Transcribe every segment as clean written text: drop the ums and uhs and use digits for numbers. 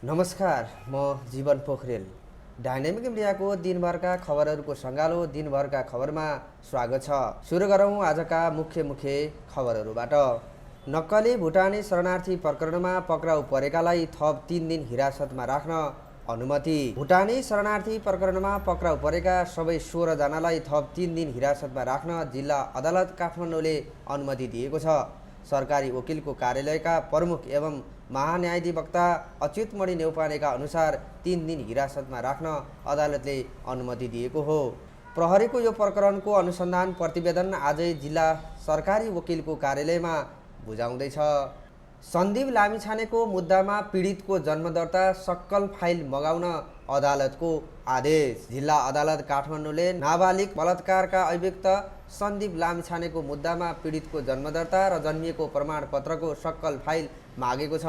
नमस्कार, म जीवन पोखरेल। डाइनामिक इन्डियाको दिनभरका खबरहरूको सङ्गालो दिनभरका खबरमा स्वागत छ। सुरु गरौँ आजका मुख्य खबरहरूबाट। नक्कली भुटानी शरणार्थी प्रकरणमा पक्राउ परेकालाई थप 3 दिन हिरासतमा राख्न अनुमति। भुटानी शरणार्थी प्रकरणमा पक्राउ परेका सबै 16 जनालाई थप 3 दिन हिरासतमा राख्न जिल्ला अदालत काठमाडौँले अनुमति दिएको छ। सरकारी वकिलको कार्यालयका प्रमुख एवं महान्यायाधिवक्ता अच्युतमणि नेउपानेका अनुसार 3 दिन हिरासतमा राख्न अदालतले अनुमति दिएको हो। प्रहरीको यो प्रकरणको अनुसन्धान प्रतिवेदन आजै जिल्ला सरकारी वकिलको कार्यालयमा बुझाउँदैछ। सन्दीप लामिछानेको मुद्दामा पीडितको जन्मदर्ता सक्कल फाइल मगाउन अदालतको आदेश। जिल्ला अदालत काठमाडौँले नाबालिग बलात्कारका अभियुक्त सन्दीप लामिछानेको मुद्दामा पीडितको जन्मदर्ता र जन्मिएको प्रमाणपत्रको सक्कल फाइल मागेको छ।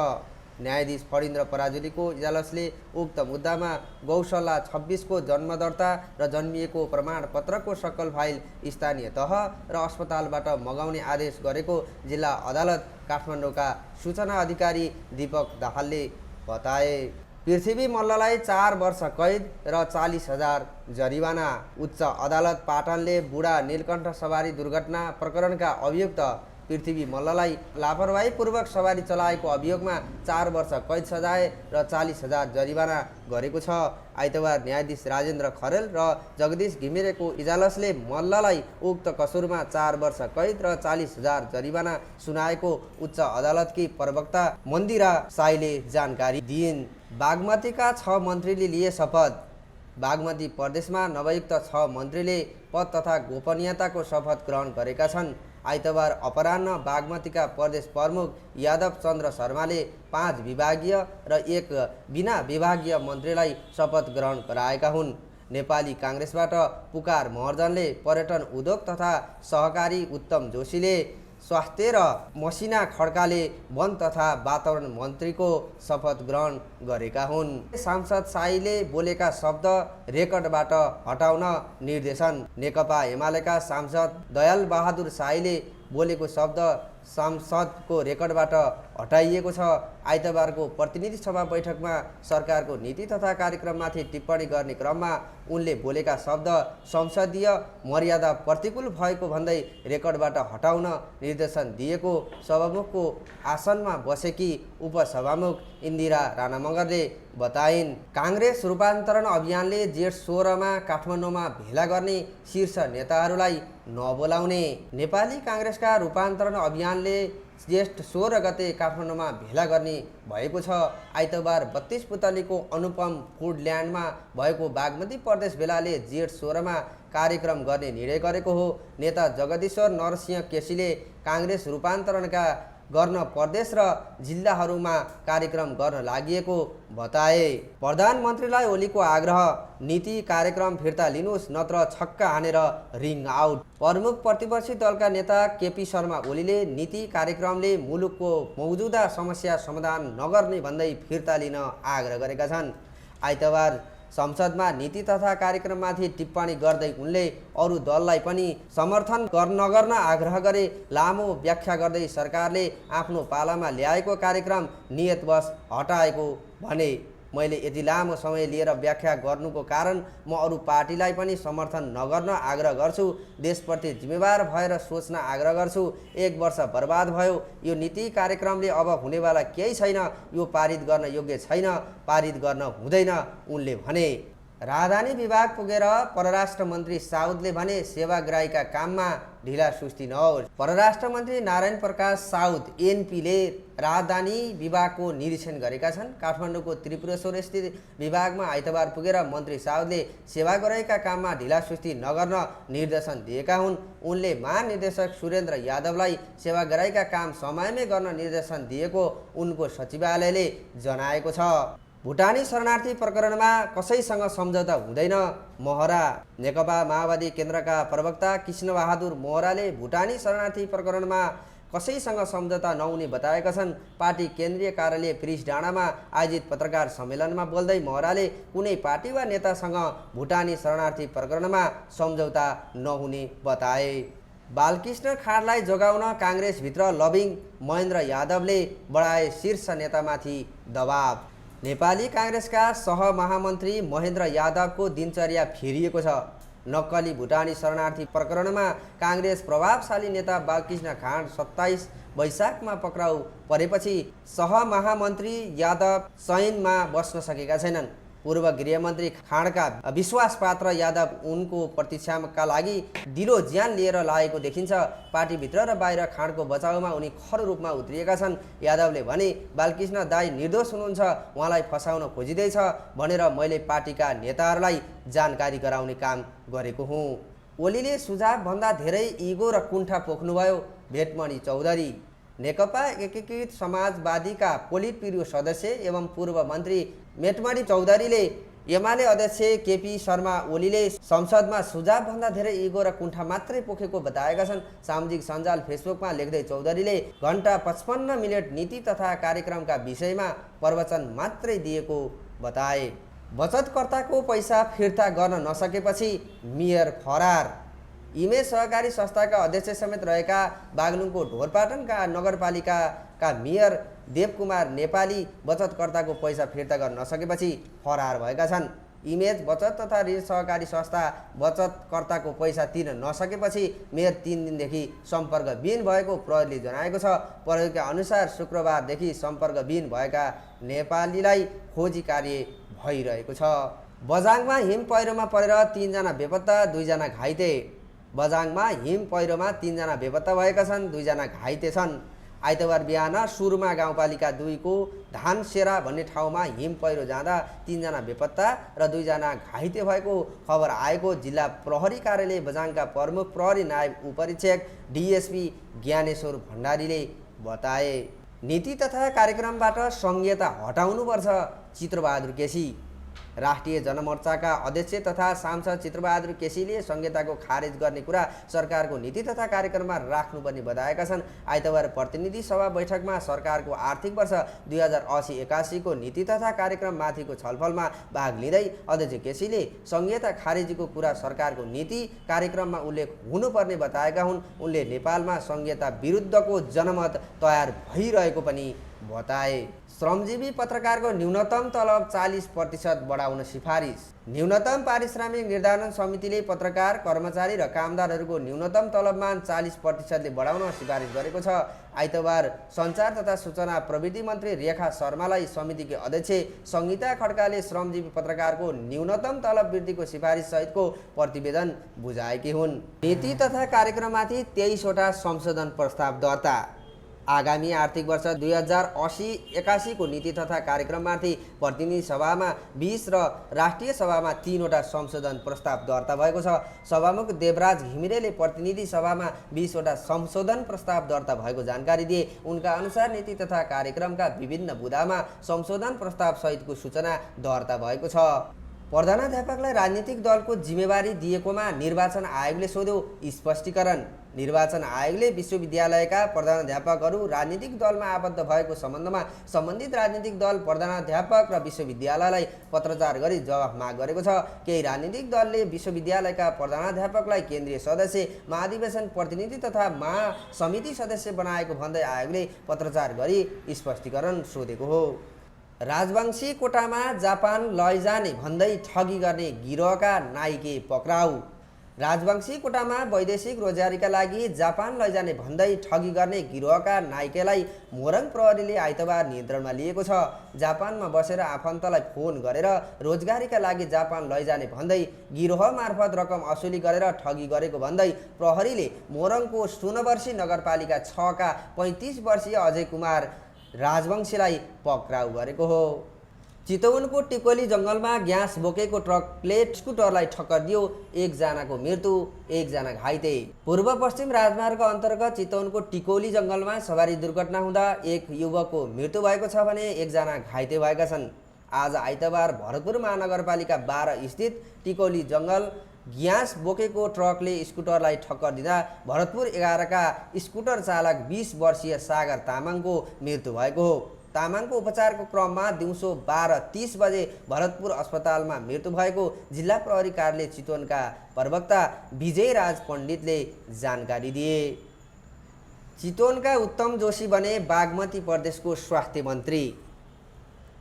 न्यायाधीश फणीन्द्र पराजुलीको इजलासले उक्त मुद्दामा गौशाला 26 को जन्मदर्ता र जन्मिएको प्रमाणपत्रको सक्कल फाइल स्थानीय तह र अस्पतालबाट मगाउने आदेश गरेको जिल्ला अदालत काठमाडौँका सूचना अधिकारी दीपक दाहालले बताए। पृथ्वी मल्ललाई 4 वर्ष कैद र 40,000 जरिवाना। उच्च अदालत पाटनले बुढा नीलकण्ठ सवारी दुर्घटना प्रकरणका अभियुक्त पृथ्वी मल्ललाई लापरवाहीपूर्वक सवारी चलाएको अभियोगमा 4 वर्ष कैद सजाय र 40,000 जरिवाना गरेको छ। आइतबार न्यायाधीश राजेन्द्र खरेल र जगदीश घिमिरेको इजलासले मल्ललाई उक्त कसुरमा 4 वर्ष कैद र 40,000 जरिवाना सुनाएको उच्च अदालतकी प्रवक्ता मन्दिरा साईले जानकारी दिइन्। बागमतीका 6 मन्त्रीले लिए शपथ। बागमती प्रदेशमा नवयुक्त 6 मन्त्रीले पद तथा गोपनीयताको शपथ ग्रहण गरेका छन्। आइतबार अपराह्न बागमतीका प्रदेश प्रमुख यादव चन्द्र शर्माले 5 विभागीय र 1 बिना विभागीय मन्त्रीलाई शपथ ग्रहण गराएका हुन्। नेपाली काङ्ग्रेसबाट पुकार महर्जनले, पर्यटन उद्योग तथा सहकारी उत्तम जोशीले, स्वास्थ्य र मसिना खड्काले वन तथा वातावरण मन्त्रीको शपथ ग्रहण गरेका हुन्। सांसद साईले बोलेका शब्द रेकर्डबाट हटाउन निर्देशन। नेकपा एमालेका सांसद दयाल बहादुर साईले बोलेको शब्द संसदको रेकर्डबाट हटाइएको छ। आइतबारको प्रतिनिधि सभा बैठकमा सरकारको नीति तथा कार्यक्रममाथि टिप्पणी गर्ने क्रममा उनले बोलेका शब्द संसदीय मर्यादा प्रतिकूल भएको भन्दै रेकर्डबाट हटाउन निर्देशन दिएको सभामुखको आसनमा बसेकी उपसभामुख इन्दिरा राणा मगरले बताइन्। काङ्ग्रेस रूपान्तरण अभियानले जेठ 16 मा काठमाडौँमा भेला गर्ने शीर्ष नेताहरूलाई नबोलाउने। नेपाली काङ्ग्रेसका रूपान्तरण अभियानले जेठ 16 गते काठमाडौँमा भेला गर्ने भएको छ। आइतबार 32 पुतलीको अनुपम फुडल्यान्डमा भएको बागमती प्रदेश भेलाले जेठ 16 मा कार्यक्रम गर्ने निर्णय गरेको हो। नेता जगदीश्वर नरसिंह केसीले काङ्ग्रेस रूपान्तरणका गर्न प्रदेश र जिल्लाहरूमा कार्यक्रम गर्न लागि बताए। प्रधानमन्त्रीलाई ओलीको आग्रह, नीति कार्यक्रम फिर्ता लिनुहोस् नत्र छक्का हानेर रिङ आउट। प्रमुख प्रतिपक्षी दलका नेता केपी शर्मा ओलीले नीति कार्यक्रमले मुलुकको मौजुदा समस्या समाधान नगर्ने भन्दै फिर्ता लिन आग्रह गरेका छन्। आइतबार संसदमा नीति तथा कार्यक्रममाथि टिप्पणी गर्दै उनले अरू दललाई पनि समर्थन नगर्न आग्रह गरे। लामो व्याख्या गर्दै सरकारले आफ्नो पालामा ल्याएको कार्यक्रम नियतवश हटाएको भने। मैले यति लामो समय लिएर व्याख्या गर्नुको कारण म अरू पार्टीलाई पनि समर्थन नगर्न आग्रह गर्छु। देशप्रति जिम्मेवार भएर सोच्न आग्रह गर्छु। 1 वर्ष बर्बाद भयो। यो नीति कार्यक्रमले अब हुनेवाला केही छैन। यो पारित गर्न योग्य छैन, पारित गर्न हुँदैन उनले भने। राजधानी विभाग पुगेर परराष्ट्र मन्त्री साउदले भने सेवाग्राहीका काममा ढिला सुस्ती नहोस्। परराष्ट्र मन्त्री नारायण प्रकाश साउद एनपीले राजधानी विभागको निरीक्षण गरेका छन्। काठमाडौँको त्रिपुरेश्वर स्थित विभागमा आइतबार पुगेर मन्त्री साउदले सेवाग्राहीका काममा ढिला सुस्ती नगर्न निर्देशन दिएका हुन्। उनले महानिर्देशक सुरेन्द्र यादवलाई सेवाग्राहीका काम समयमै गर्न निर्देशन दिएको उनको सचिवालयले जनाएको छ। भुटानी शरणार्थी प्रकरणमा कसैसँग सम्झौता हुँदैन, महरा। नेकपा माओवादी केन्द्रका प्रवक्ता कृष्णबहादुर महराले भुटानी शरणार्थी प्रकरणमा कसैसँग सम्झौता नहुने बताएका छन्। पार्टी केन्द्रीय कार्यालय प्रिस डाँडामा आयोजित पत्रकार सम्मेलनमा बोल्दै महराले कुनै पार्टी वा नेतासँग भुटानी शरणार्थी प्रकरणमा सम्झौता नहुने बताए। बालकृष्ण खाँडलाई जोगाउन काङ्ग्रेसभित्र लबिङ, महेन्द्र यादवले बढाए शीर्ष नेतामाथि दबाव। नेपाली काङ्ग्रेसका सहमहामन्त्री महेन्द्र यादवको दिनचर्या फेरिएको छ। नक्कली भुटानी शरणार्थी प्रकरणमा काङ्ग्रेस प्रभावशाली नेता बालकृष्ण खाँड 27 वैशाखमा पक्राउ परेपछि सहमहामन्त्री यादव शयनमा बस्न सकेका छैनन्। पूर्व गृहमन्त्री खाँडका विश्वासपात्र यादव उनको प्रतीक्षाका लागि दिलो ज्यान लिएर लागेको देखिन्छ। पार्टीभित्र र बाहिर खाँडको बचाउमा उनी खर रूपमा उत्रिएका छन्। यादवले भने बालकृष्ण दाई निर्दोष हुनुहुन्छ, उहाँलाई फसाउन खोजिँदैछ भनेर मैले पार्टीका नेताहरूलाई जानकारी गराउने काम गरेको हुँ। ओलीले सुझावभन्दा धेरै इगो र कुण्ठा पोख्नुभयो। भेटमणि चौधरी नेकपा एकीकृत समाजवादीका पोलिट ब्युरो सदस्य एवं पूर्व मन्त्री भेटमणि चौधरीले एमाले अध्यक्ष केपी शर्मा ओलीले संसदमा सुझावभन्दा धेरै इगो र कुण्ठा मात्रै पोखेको बताएका छन्। सामाजिक सञ्जाल फेसबुकमा लेख्दै चौधरीले घण्टा 55 मिनट नीति तथा कार्यक्रमका विषयमा प्रवचन मात्रै दिएको बताए। बचतकर्ताको पैसा फिर्ता गर्न नसकेपछि मेयर फरार। इमेज सहकारी संस्थाका अध्यक्ष समेत रहेका बागलुङको ढोरपाटनका नगरपालिकाका मेयर देवकुमार नेपाली बचतकर्ताको पैसा फिर्ता गर्न नसकेपछि फरार भएका छन्। इमेज बचत तथा ऋण सहकारी संस्था बचतकर्ताको पैसा तिर्न नसकेपछि मेयर 3 दिनदेखि सम्पर्कविहीन भएको प्रहरीले जनाएको छ। प्रहरीका अनुसार शुक्रबारदेखि सम्पर्कविहीन भएका नेपालीलाई खोजी कार्य भइरहेको छ। बझाङमा हिम पहिरोमा परेर 3 जना बेपत्ता, 2 जना घाइते। बझाङमा हिम पहिरोमा 3 जना बेपत्ता भएका छन्, 2 जना घाइते छन्। आइतबार बिहान सुरुमा गाउँपालिका 2 को धानसेरा भन्ने ठाउँमा हिम पहिरो जाँदा 3 जना बेपत्ता र 2 जना घाइते भएको खबर आएको जिल्ला प्रहरी कार्यालय बझाङका प्रमुख प्रहरी नायब उपरीक्षक डिएसपी ज्ञानेश्वर भण्डारीले बताए। नीति तथा कार्यक्रमबाट संघीयता हटाउनुपर्छ, चित्रबहादुर केसी। राष्ट्रिय जनमोर्चाका अध्यक्ष तथा सांसद चित्रबहादुर केसीले संहिताको खारेज गर्ने कुरा सरकारको नीति तथा कार्यक्रममा राख्नुपर्ने बताएका छन्। आइतबार प्रतिनिधि सभा बैठकमा सरकारको आर्थिक वर्ष 2080-81 को नीति तथा कार्यक्रममाथिको छलफलमा भाग लिँदै अध्यक्ष केसीले संहिता खारेजीको कुरा सरकारको नीति कार्यक्रममा उल्लेख हुनुपर्ने बताएका हुन्। उनले नेपालमा संहिता विरुद्धको जनमत तयार भइरहेको पनि बताए। श्रमजीवी पत्रकारको न्यूनतम तलब 40% बढाउन सिफारिस। न्यूनतम पारिश्रमिक निर्धारण समितिले पत्रकार, कर्मचारी र कामदारहरूको न्यूनतम तलबमान 40%ले बढाउन सिफारिस गरेको छ। आइतबार सञ्चार तथा सूचना प्रविधि मन्त्री रेखा शर्मालाई समितिकी अध्यक्ष संगीता खड्काले श्रमजीवी पत्रकारको न्यूनतम तलब वृद्धिको सिफारिस सहितको प्रतिवेदन बुझाएकी हुन्। नीति तथा कार्यक्रममाथि 23 वटा संशोधन प्रस्ताव दर्ता। आगामी आर्थिक वर्ष 2080-81 को नीति तथा कार्यक्रममाथि प्रतिनिधि सभामा 20 र राष्ट्रिय सभामा 3 वटा संशोधन प्रस्ताव दर्ता भएको छ। सभामुख देवराज घिमिरेले प्रतिनिधि सभामा 20 वटा संशोधन प्रस्ताव दर्ता भएको जानकारी दिए। उनका अनुसार नीति तथा कार्यक्रमका विभिन्न बुँदामा संशोधन प्रस्ताव सहितको सूचना दर्ता भएको छ। प्रधानाध्यापकलाई राजनीतिक दलको जिम्मेवारी दिएकोमा निर्वाचन आयोगले सोध्यो स्पष्टीकरण। निर्वाचन आयोगले विश्वविद्यालयका प्रधानाध्यापकहरू राजनीतिक दलमा आबद्ध भएको सम्बन्धमा सम्बन्धित राजनीतिक दल, प्रधानाध्यापक र विश्वविद्यालयलाई पत्रचार गरी जवाफ माग गरेको छ। केही राजनीतिक दलले विश्वविद्यालयका प्रधानाध्यापकलाई केन्द्रीय सदस्य, महाधिवेशन प्रतिनिधि तथा महासमिति सदस्य बनाएको भन्दै आयोगले पत्रचार गरी स्पष्टीकरण सोधेको हो। राजवंशी कोटामा जापान लैजाने भन्दै ठगी गर्ने गिरोहका नाइके पक्राउ। राजवंशी कोटामा वैदेशिक रोजगारीका लागि जापान लैजाने भन्दै ठगी गर्ने गिरोहका नाइकेलाई मोरङ प्रहरीले आइतबार नियन्त्रणमा लिएको छ। जापानमा बसेर आफन्तलाई फोन गरेर रोजगारीका लागि जापान लैजाने भन्दै गिरोह मार्फत रकम असुली गरेर ठगी गरेको भन्दै प्रहरीले मोरङको सुनवर्षी नगरपालिका 6 का 35 वर्षीय अजय कुमार राजवंशीलाई पक्राउ गरेको हो। चितवनको टिकोली जंगलमा ग्यास बोकेको ट्रकले स्कुटरलाई ठक्कर दियो, 1 जनाको मृत्यु, 1 जना घाइते। पूर्व पश्चिम राजमार्ग अन्तर्गत चितवनको टिकोली जंगलमा सवारी दुर्घटना हुँदा 1 युवकको मृत्यु भएको छ भने 1 जना घाइते भएका छन्। आज आइतबार भरतपुर महानगरपालिका 12 स्थित टिकोली जंगल ग्यास बोकेको ट्रकले स्कुटरलाई ठक्कर दिँदा भरतपुर 11 का स्कुटर चालक 20 वर्षीय सागर तामाङको मृत्यु भएको हो। तामाङको उपचारको क्रममा दिउँसो 12:30 बजे भरतपुर अस्पतालमा मृत्यु भएको जिल्ला प्रहरी कार्यालय चितवनका प्रवक्ता विजय राज पण्डितले जानकारी दिए। चितवनका उत्तम जोशी बने बागमती प्रदेशको स्वास्थ्य मन्त्री।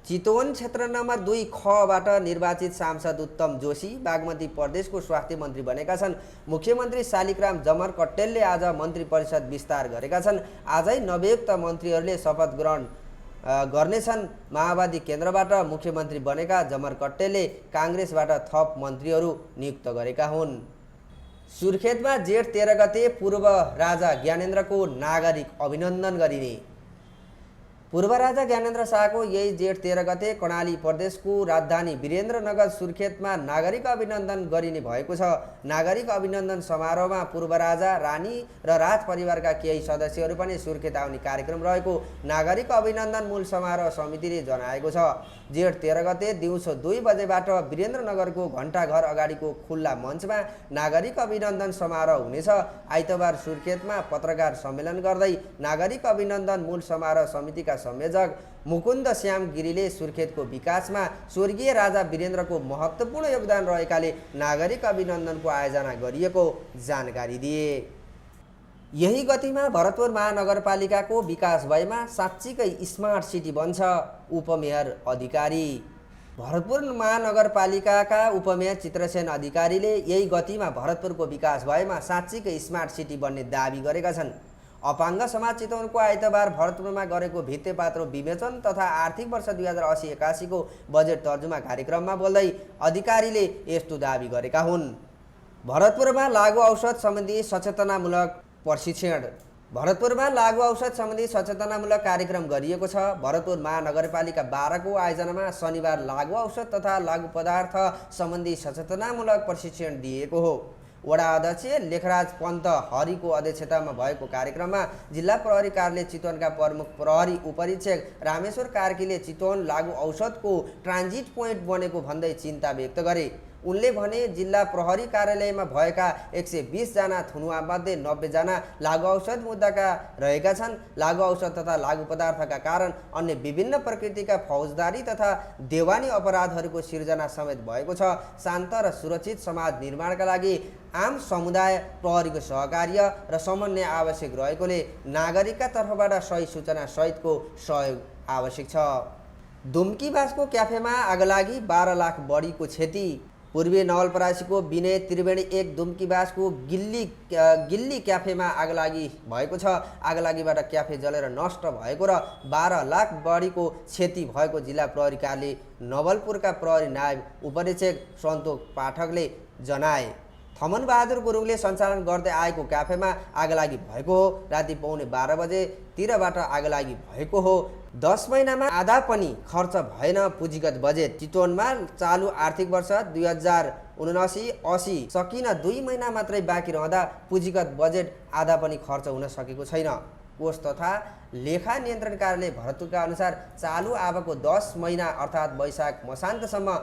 चितवन क्षेत्र नम्बर 2 खबाट निर्वाचित सांसद उत्तम जोशी बागमती प्रदेशको स्वास्थ्य मन्त्री बनेका छन्। मुख्यमन्त्री शालिग्राम जमर कट्टेलले आज मन्त्री परिषद विस्तार गरेका छन्। आजै नवयुक्त मन्त्रीहरूले शपथ ग्रहण गर्नेछन्। माओवादी केन्द्रबाट मुख्यमन्त्री बनेका जमर कट्टेलले काङ्ग्रेसबाट थप मन्त्रीहरू नियुक्त गरेका हुन्। सुर्खेतमा जेठ 13 गते पूर्व राजा ज्ञानेन्द्रको नागरिक अभिनन्दन गरिने। पूर्व राजा ज्ञानेन्द्र शाहको यही जेठ 13 गते कर्णाली प्रदेशको राजधानी वीरेन्द्रनगर सुर्खेतमा नागरिक अभिनन्दन गरिने भएको छ। नागरिक अभिनन्दन समारोहमा पूर्व राजा, रानी र राज परिवारका केही सदस्यहरू पनि सुर्खेत आउने कार्यक्रम रहेको नागरिक अभिनन्दन मूल समारोह समितिले जनाएको छ। जेठ 13 गते दिउँसो 2 बजेबाट वीरेन्द्रनगरको घण्टाघर अगाडिको खुल्ला मञ्चमा नागरिक अभिनन्दन समारोह हुनेछ। आइतबार सुर्खेतमा पत्रकार सम्मेलन गर्दै नागरिक अभिनन्दन मूल समारोह समितिका संयोजक मुकुन्द श्याम गिरीले सुर्खेतको विकासमा स्वर्गीय राजा वीरेन्द्रको महत्त्वपूर्ण योगदान रहेकाले नागरिक अभिनन्दनको आयोजना गरिएको जानकारी दिए। यही गतिमा भरतपुर महानगरपालिकाको विकास भएमा साँच्चीकै स्मार्ट सिटी बन्छ उपमेयर अधिकारी। भरतपुर महानगरपालिकाका उपमेयर चित्रसेन अधिकारीले यही गतिमा भरतपुरको विकास भएमा साँच्चीकै स्मार्ट सिटी बन्ने दाबी गरेका छन्। अपाङ्ग समाज चितवनको आइतबार भरतपुरमा गरेको भित्तेपात्रो विवेचन तथा आर्थिक वर्ष 2080-81 को बजेट तर्जुमा कार्यक्रममा बोल्दै अधिकारीले यस्तो दाबी गरेका हुन्। भरतपुरमा लागु औषध सम्बन्धी सचेतनामूलक प्रशिक्षण। भरतपुरमा लागु औषध सम्बन्धी सचेतनामूलक कार्यक्रम गरिएको छ। भरतपुर महानगरपालिका 12 को आयोजनामा शनिबार लागु औषध तथा लागु पदार्थ सम्बन्धी सचेतनामूलक प्रशिक्षण दिएको हो। वडा अध्यक्ष लेखराज पन्त हरिको अध्यक्षतामा भएको कार्यक्रममा जिल्ला प्रहरी कार्यालय चितवनका प्रमुख प्रहरी उपरीक्षक रामेश्वर कार्कीले चितवन लागु औषधको ट्रान्जिट पोइन्ट बनेको भन्दै चिन्ता व्यक्त गरे। उनले भने जिल्ला प्रहरी कार्यालयमा भएका 120 जना थुनुवामध्ये 90 जना लागु औषध मुद्दाका रहेका छन्। लागु औषध तथा लागु पदार्थका कारण अन्य विभिन्न प्रकृतिका फौजदारी तथा देवानी अपराधहरूको सिर्जना समेत भएको छ। शान्त र सुरक्षित समाज निर्माणका लागि आम समुदाय प्रहरीको सहकार्य र समन्वय आवश्यक रहेकोले नागरिकका तर्फबाट सही सूचना सहितको सहयोग आवश्यक छ। दुम्कीबासको क्याफेमा आगलागी 12 लाख बढीको क्षति। पूर्वी नवलपरासीको विनय त्रिवेणी 1 दुम्कीबासको गिल्ली क्याफेमा आगलागी भएको छ। आगलागीबाट क्याफे जलेर नष्ट भएको र 12 लाख बढीको क्षति भएको जिल्ला प्रहरी कार्यालय नवलपुरका प्रहरी नायब उपरीक्षक सन्तोष पाठकले जनाए। थमन बहादुर गुरुङले सञ्चालन गर्दै आएको क्याफेमा आगलागी भएको हो। राति पौने 12 बजेतिरबाट आगलागी भएको हो। 10 महिनामा आधा पनि खर्च भएन पुँजीगत बजेट। चितवनमा चालु आर्थिक वर्ष 2079-80 सकिन 2 महिना मात्रै बाँकी रहँदा पुँजीगत बजेट आधा पनि खर्च हुन सकेको छैन। कोष तथा लेखा नियन्त्रण कार्यालय भरतपुरका अनुसार चालु आवकको 10 महिना अर्थात् वैशाख मसान्तसम्म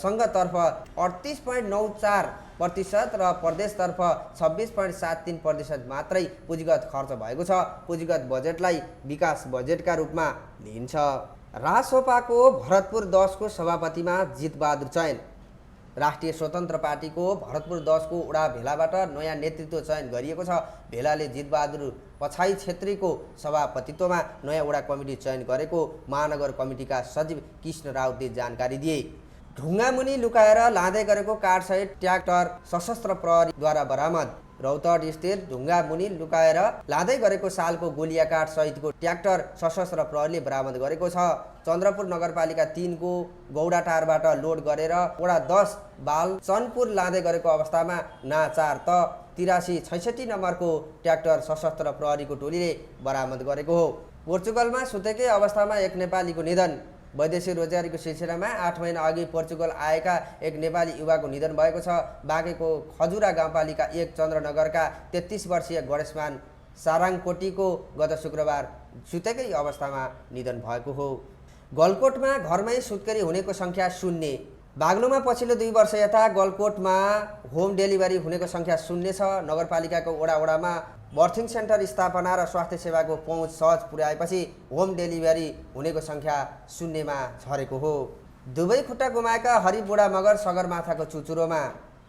सङ्घतर्फ 38.94% र प्रदेशतर्फ 26.73% मात्रै पुँजीगत खर्च भएको छ। पुँजीगत बजेटलाई विकास बजेटका रूपमा लिइन्छ। रासोपाको भरतपुर 10 को सभापतिमा जितबहादुर चयन। राष्ट्रिय स्वतन्त्र पार्टीको भरतपुर 10 को वडा भेलाबाट नयाँ नेतृत्व चयन गरिएको छ। भेलाले जितबहादुर पछाई छेत्रीको सभापतित्वमा नयाँ वडा कमिटी चयन गरेको महानगर कमिटीका सचिव कृष्ण राउतले जानकारी दिए। ढुङ्गामुनि लुकाएर लाँदै गरेको काठसहित ट्र्याक्टर सशस्त्र प्रहरीद्वारा बरामद। रौतहट स्थित ढुङ्गा मुनि लुकाएर लाँदै गरेको सालको गोलिया काठ सहितको ट्र्याक्टर सशस्त्र प्रहरीले बरामद गरेको छ। चन्द्रपुर नगरपालिका 3 को गौडाटारबाट लोड गरेर वडा 10 बाल चनपुर लाँदै गरेको अवस्थामा ना 4 त 8366 नम्बरको ट्र्याक्टर सशस्त्र प्रहरीको टोलीले बरामद गरेको हो। पोर्चुगलमा सुतेकै अवस्थामा एक नेपालीको निधन। वैदेशिक रोजगारीको सिलसिलामा 8 महिना अघि पोर्चुगल आएका एक नेपाली युवाको निधन भएको छ। बाँकेको खजुरा गाउँपालिका 1 चन्द्रनगरका 33 वर्षीय गणेशमान साराङकोटीको गत शुक्रबार सुतेकै अवस्थामा निधन भएको हो। गलकोटमा घरमै सुत्केरी हुनेको सङ्ख्या शून्य। बागलुङमा पछिल्लो 2 वर्ष यता गलकोटमा होम डेलिभरी हुनेको सङ्ख्या शून्य छ। नगरपालिकाको वडामा बर्थिङ सेन्टर स्थापना र स्वास्थ्य सेवाको पहुँच सहज पुर्याएपछि होम डेलिभरी हुनेको सङ्ख्या शून्यमा झरेको हो। दुवै खुट्टा गुमाएका हरिबुढा मगर सगरमाथाको चुचुरोमा।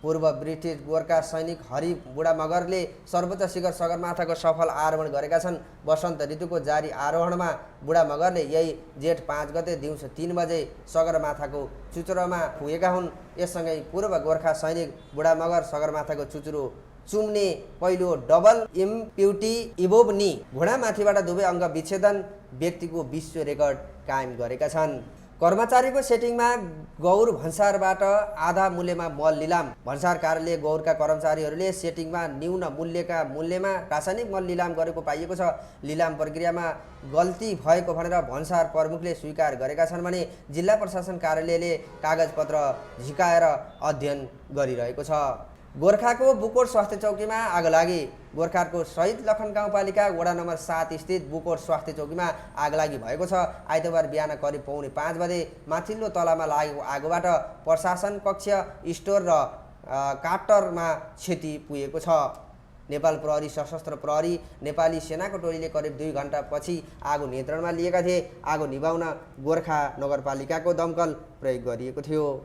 पूर्व ब्रिटिस गोर्खा सैनिक हरि बुढा मगरले सर्वोच्च शिखर सगरमाथाको सफल आरोहण गरेका छन्। वसन्त ऋतुको जारी आरोहणमा बुढा मगरले यही जेठ 5 गते दिउँसो 3 बजे सगरमाथाको चुचुरोमा पुगेका हुन्। यससँगै पूर्व गोर्खा सैनिक बुढा मगर सगरमाथाको चुचुरो चुम्ने पहिलो डबल इम्प्युटी इभोभ घोडामाथिबाट दुवै अङ्ग विच्छेदन व्यक्तिको विश्व रेकर्ड कायम गरेका छन्। कर्मचारीको सेटिङमा गौर भन्सारबाट आधा मूल्यमा मल लिलाम। भन्सार कार्यालय गौरका कर्मचारीहरूले सेटिङमा न्यून मूल्यमा रासायनिक मल लिलाम गरेको पाइएको छ। लिलाम प्रक्रियामा गल्ती भएको भनेर भन्सार प्रमुखले स्वीकार गरेका छन् भने जिल्ला प्रशासन कार्यालयले कागजपत्र झिकाएर अध्ययन गरिरहेको छ। गोर्खाको बुकोट स्वास्थ्य चौकीमा आगलागी। गोर्खाको शहीद लखन गाउँपालिका वडा नम्बर 7 स्थित बुकोट स्वास्थ्य चौकीमा आगलागी भएको छ। आइतबार बिहान करिब पौने 5 बजे माथिल्लो तलामा लागेको आगोबाट प्रशासन कक्ष, स्टोर र काटरमा क्षति पुगेको छ। नेपाल प्रहरी, सशस्त्र प्रहरी, नेपाली सेनाको टोलीले करिब 2 घण्टापछि आगो नियन्त्रणमा लिएका थिए। आगो निभाउन गोर्खा नगरपालिकाको दमकल प्रयोग गरिएको थियो।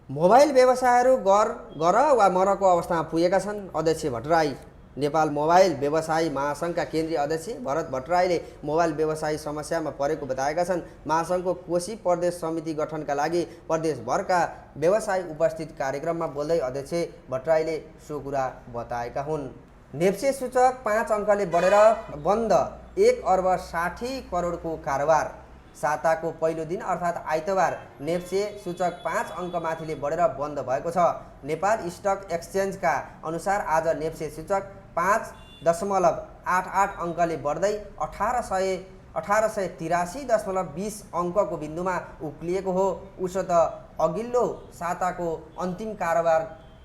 मोबाइल व्यवसायहरू गर वा मरको अवस्थामा पुगेका छन्। अध्यक्ष भट्टराई। नेपाल मोबाइल व्यवसायी महासङ्घका केन्द्रीय अध्यक्ष भरत भट्टराईले मोबाइल व्यवसायी समस्यामा परेको बताएका छन्। महासङ्घको कोशी प्रदेश समिति गठनका लागि प्रदेशभरका व्यवसायी उपस्थित कार्यक्रममा बोल्दै अध्यक्ष भट्टराईले सो कुरा बताएका हुन्। नेप्से सूचक 5 अङ्कले बढेर बन्द 1 अर्ब 60 करोडको कारोबार। साताको पहिलो दिन अर्थात् आइतबार नेप्से सूचक 5 अङ्कमाथिले बढेर बन्द भएको छ। नेपाल स्टक एक्सचेन्जका अनुसार आज नेप्से सूचक 5.88 अङ्कले बढ्दै 1883.20 अङ्कको बिन्दुमा उक्लिएको हो। उसो त अघिल्लो साताको अन्तिम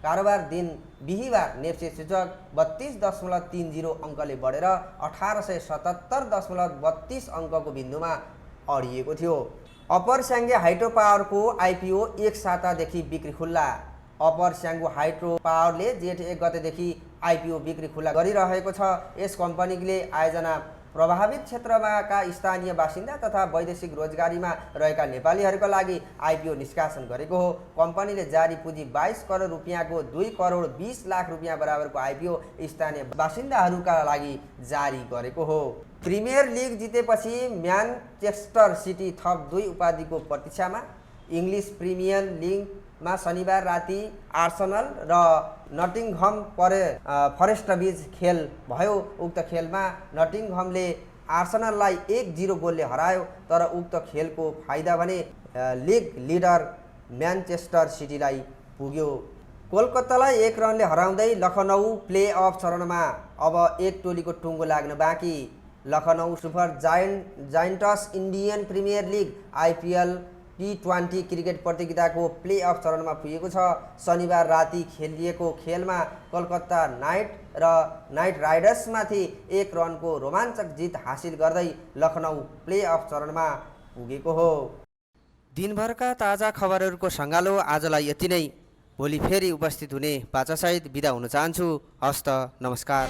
कारोबार दिन बिहिबार नेप्से सूचक 32.30 अङ्कले बढेर 1877.32 अङ्कको बिन्दुमा अडिएको थियो। अप्पर स्याङ्गे हाइड्रो पावरको आइपिओ 1 सातादेखि बिक्री खुल्ला। अप्पर स्याङ्गो हाइड्रो पावरले जेठ 1 गतेदेखि आइपिओ बिक्री खुल्ला गरिरहेको छ। यस कम्पनीले आयोजना प्रभावित क्षेत्रमाका स्थानीय बासिन्दा तथा वैदेशिक रोजगारीमा रहेका नेपालीहरूका लागि आइपिओ निष्कासन गरेको हो। कम्पनीले जारी पुँजी 22 करोड रुपियाँको 2 करोड 20 लाख रुपियाँ बराबरको आइपिओ स्थानीय बासिन्दाहरूका लागि जारी गरेको हो। प्रिमियर लिग जितेपछि म्यानचेस्टर सिटी थप 2 उपाधिको प्रतीक्षामा। इङ्ग्लिस प्रिमियर लिगमा शनिबार राति आर्सेनल र नटिङहम फरेस्टबीच खेल भयो। उक्त खेलमा नटिङहमले आर्सेनललाई 1-0 गोलले हरायो। तर उक्त खेलको फाइदा भने लिग लिडर म्यानचेस्टर सिटीलाई पुग्यो। कोलकातालाई 1 रनले हराउँदै लखनऊ प्लेअफ चरणमा। अब एक टोलीको टुङ्गो लाग्न बाँकी। Lucknow super giants Indian premier league IPL T20 cricket प्रतियोगिताको प्लेअफ चरणमा पुगेको छ। शनिबार राति खेलिएको खेलमा कोलकाता नाइट राइडर्समाथि 1 रनको रोमाञ्चक जित हासिल गर्दै लखनऊ प्लेअफ चरणमा पुगेको हो। दिनभरका ताजा खबरहरूको सङ्गालो आजलाई यति नै। भोलि फेरि उपस्थित हुने बाचासहित बिदा हुन चाहन्छु। हस्त नमस्कार।